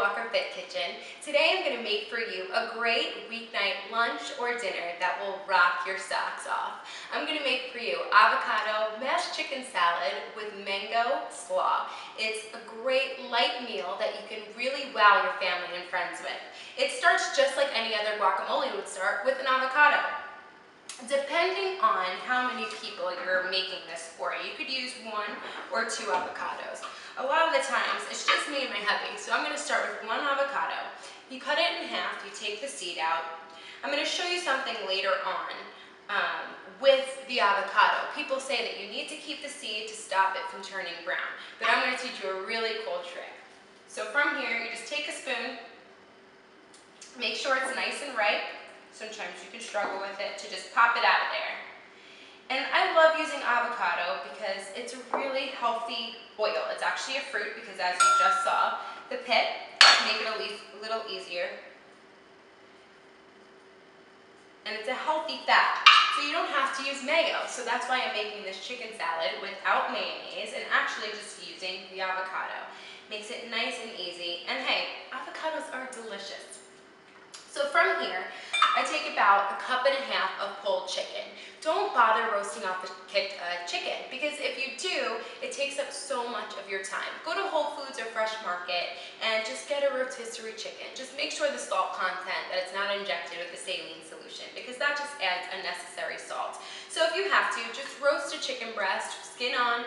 Walker Fit Kitchen. Today I'm going to make for you a great weeknight lunch or dinner that will rock your socks off. I'm going to make for you avocado mashed chicken salad with mango slaw. It's a great light meal that you can really wow your family and friends with. It starts just like any other guacamole would start, with an avocado. Depending on how many people you're making this for, you could use 1 or 2 avocados. A lot of the times, it's just me and my hubby, so I'm going to start with 1 avocado. You cut it in half, you take the seed out. I'm going to show you something later on with the avocado. People say that you need to keep the seed to stop it from turning brown, but I'm going to teach you a really cool trick. So from here, you just take a spoon, make sure it's nice and ripe. Sometimes you can struggle with it, to just pop it out of there. And I love using avocado because it's a really healthy oil. It's actually a fruit because, as you just saw, the pit, make it a little easier. And it's a healthy fat, so you don't have to use mayo. So that's why I'm making this chicken salad without mayonnaise and actually just using the avocado. Makes it nice and easy. And hey, avocados are delicious. So from here, I take about 1.5 cups of pulled chicken. Don't bother roasting off the chicken, because if you do, it takes up so much of your time. Go to Whole Foods or Fresh Market and just get a rotisserie chicken. Just make sure the salt content, that it's not injected with the saline solution, because that just adds unnecessary salt. So if you have to, just roast a chicken breast, skin on,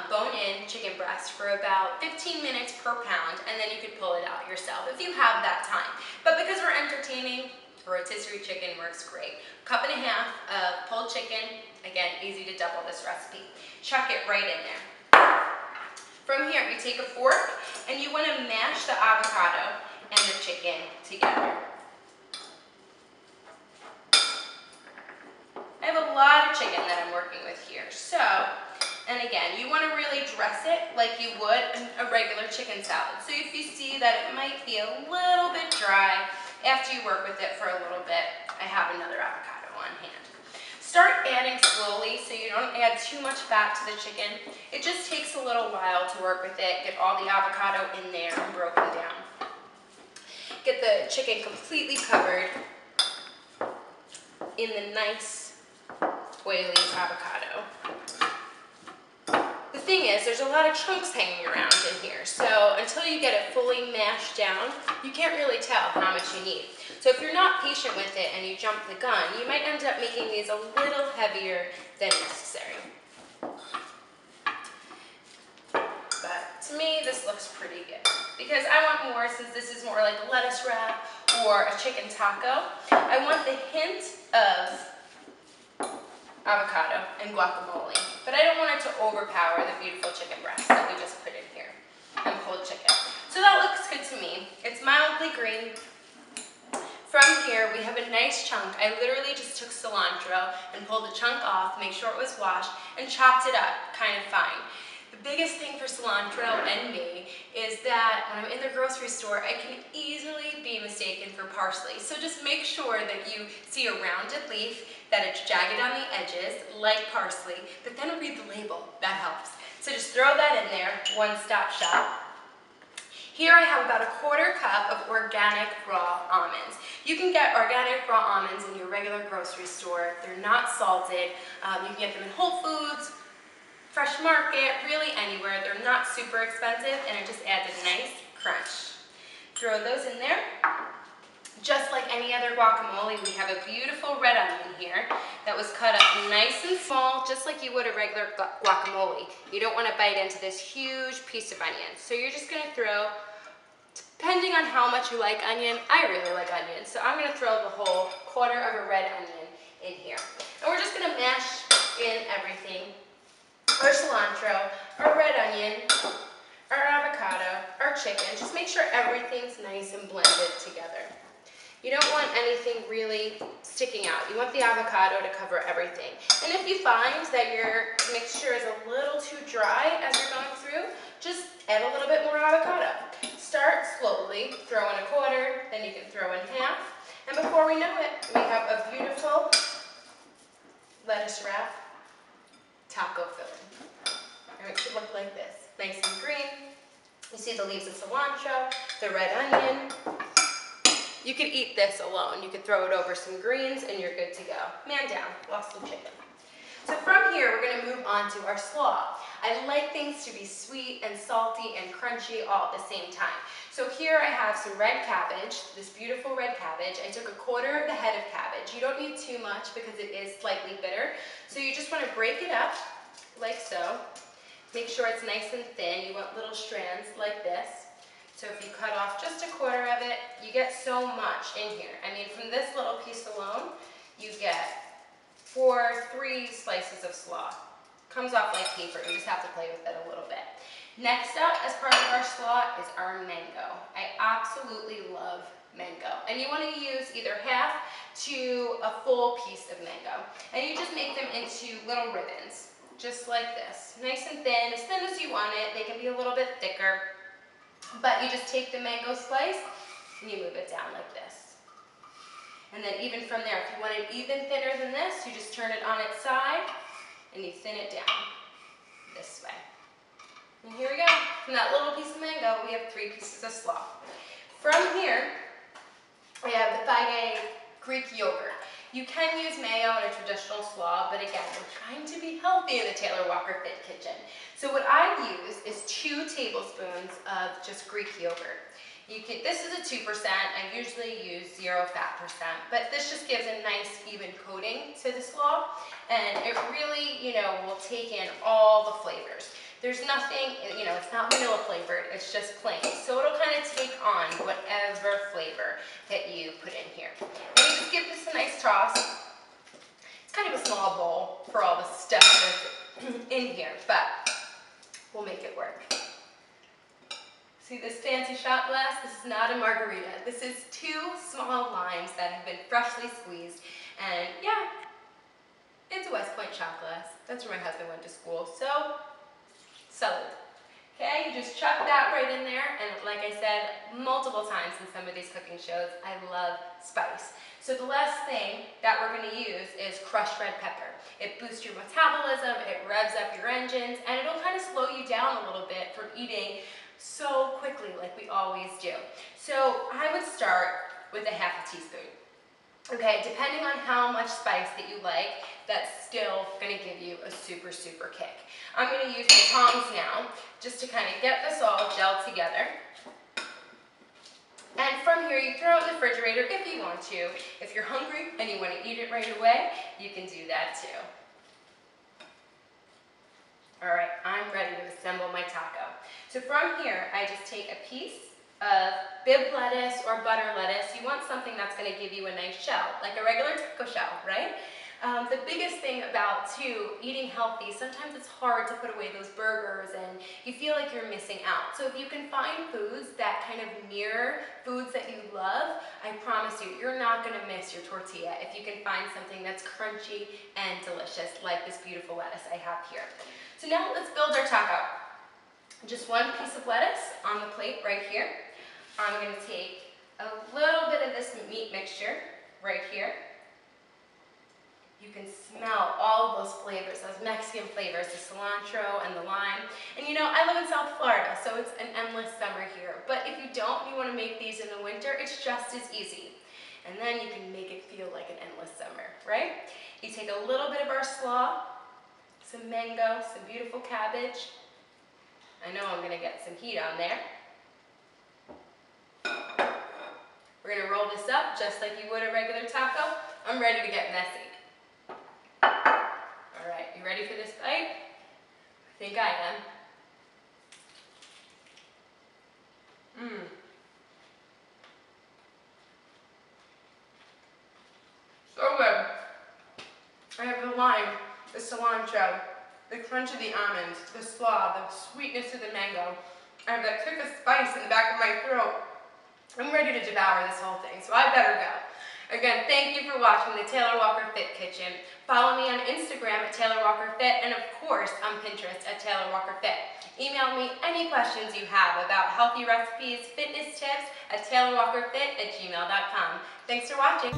bone-in chicken breast for about 15 minutes per pound, and then you could pull it out yourself if you have that time. But because we're entertaining, a rotisserie chicken works great. 1.5 cups of pulled chicken. Again, easy to double this recipe. Chuck it right in there. From here, you take a fork and you want to mash the avocado and the chicken together. I have a lot of chicken that I'm working with here. So, and again, you want to really dress it like you would a regular chicken salad. So if you see that it might be a little bit dry, after you work with it for a little bit, I have another avocado on hand. Start adding slowly so you don't add too much fat to the chicken. It just takes a little while to work with it, get all the avocado in there and broken down. Get the chicken completely covered in the nice, oily avocado. The thing is, there's a lot of chunks hanging around in here, so until you get it fully mashed down, you can't really tell how much you need. So if you're not patient with it and you jump the gun, you might end up making these a little heavier than necessary. But to me, this looks pretty good, because I want more, since this is more like a lettuce wrap or a chicken taco. I want the hint of avocado and guacamole, but I don't want it to overpower the beautiful chicken breast that we just put in here and pulled chicken. So that looks good to me. It's mildly green. From here, we have a nice chunk. I literally just took cilantro and pulled the chunk off, make sure it was washed, and chopped it up kind of fine. The biggest thing for cilantro and me is that when I'm in the grocery store, I can easily be mistaken for parsley. So just make sure that you see a rounded leaf, that it's jagged on the edges, like parsley, but then read the label. That helps. So just throw that in there, one-stop shop. Here I have about 1/4 cup of organic raw almonds. You can get organic raw almonds in your regular grocery store. They're not salted. You can get them in Whole Foods, Fresh Market, really anywhere. They're not super expensive, and it just adds a nice crunch. Throw those in there. Just like any other guacamole, we have a beautiful red onion here that was cut up nice and small, just like you would a regular guacamole. You don't want to bite into this huge piece of onion. So you're just going to throw, depending on how much you like onion, I really like onion, so I'm going to throw the whole 1/4 of a red onion in here. And we're just going to mash in everything. Our cilantro, our red onion, our avocado, our chicken. Just make sure everything's nice and blended together. You don't want anything really sticking out. You want the avocado to cover everything. And if you find that your mixture is a little too dry as you're going through, just add a little bit more avocado. Start slowly, throw in 1/4, then you can throw in half. And before we know it, we have a beautiful lettuce wrap taco filling. And it should look like this, nice and green, You see the leaves of cilantro, the red onion. You could eat this alone. You could throw it over some greens and you're good to go. Man down, lost some chicken. So from here, we're gonna move on to our slaw. I like things to be sweet and salty and crunchy all at the same time. So here I have some red cabbage, this beautiful red cabbage. I took a quarter of the head of cabbage. You don't need too much because it is slightly bitter. So you just wanna break it up like so. Make sure it's nice and thin. You want little strands like this. So if you cut off just a quarter of it, you get so much in here. I mean, from this little piece alone, you get 3 slices of slaw. Comes off like paper, you just have to play with it a little bit. Next up, as part of our slaw, is our mango. I absolutely love mango. And you want to use either half to a full piece of mango. And you just make them into little ribbons, just like this. Nice and thin as you want it. They can be a little bit thicker. But you just take the mango slice and you move it down like this. And then even from there, if you want it even thinner than this, you just turn it on its side and you thin it down this way. And here we go. From that little piece of mango, we have 3 pieces of slaw. From here, we have the Fage Greek yogurt. You can use mayo in a traditional slaw, but again, we're trying to be healthy in the Taylor Walker Fit Kitchen. So what I use is 2 tablespoons of just Greek yogurt. This is a 2%, I usually use 0 fat percent, but this just gives a nice even coating to the slaw, and it really, will take in all the flavors. There's nothing, it's not vanilla flavored, it's just plain. So it'll kind of take on whatever flavor that you put in here. And you just give this a nice toss. It's kind of a small bowl for all the stuff that's in here, but we'll make it work. See this fancy shot glass? This is not a margarita. This is 2 small limes that have been freshly squeezed. And yeah, it's a West Point shot glass. That's where my husband went to school. So, salud. Okay, you just chuck that right in there. And like I said multiple times in some of these cooking shows, I love spice. So the last thing that we're gonna use is crushed red pepper. It boosts your metabolism, it revs up your engines, and it'll kind of slow you down a little bit from eating so quickly like we always do. So I would start with a half a teaspoon. Okay, depending on how much spice that you like, that's still gonna give you a super, super kick. I'm gonna use the tongs now, just to kind of get this all gelled together. And from here, you throw it in the refrigerator if you want to. If you're hungry and you want to eat it right away, you can do that too. All right, I'm ready to assemble my taco. So from here, I just take a piece of bib lettuce or butter lettuce. You want something that's going to give you a nice shell, like a regular taco shell, right? The biggest thing about, too, eating healthy, sometimes it's hard to put away those burgers and you feel like you're missing out. So if you can find foods that kind of mirror foods that you love, I promise you, you're not going to miss your tortilla if you can find something that's crunchy and delicious, like this beautiful lettuce I have here. So now let's build our taco. Just 1 piece of lettuce on the plate right here. I'm going to take a little bit of this meat mixture right here. You can smell all of those flavors, those Mexican flavors, the cilantro and the lime. And I live in South Florida, so it's an endless summer here. But if you don't, you want to make these in the winter, it's just as easy. And then you can make it feel like an endless summer, right? You take a little bit of our slaw, some mango, some beautiful cabbage. I know I'm going to get some heat on there. We're going to roll this up just like you would a regular taco. I'm ready to get messy. All right, you ready for this bite? I think I am. So good. I have the lime, the cilantro, the crunch of the almonds, the slaw, the sweetness of the mango. I have that kick of spice in the back of my throat. I'm ready to devour this whole thing, so I better go. Again, thank you for watching the Taylor Walker Fit Kitchen. Follow me on Instagram at Taylor Walker Fit, and of course on Pinterest at Taylor Walker Fit. Email me any questions you have about healthy recipes, fitness tips at taylorwalkerfit@gmail.com. Thanks for watching.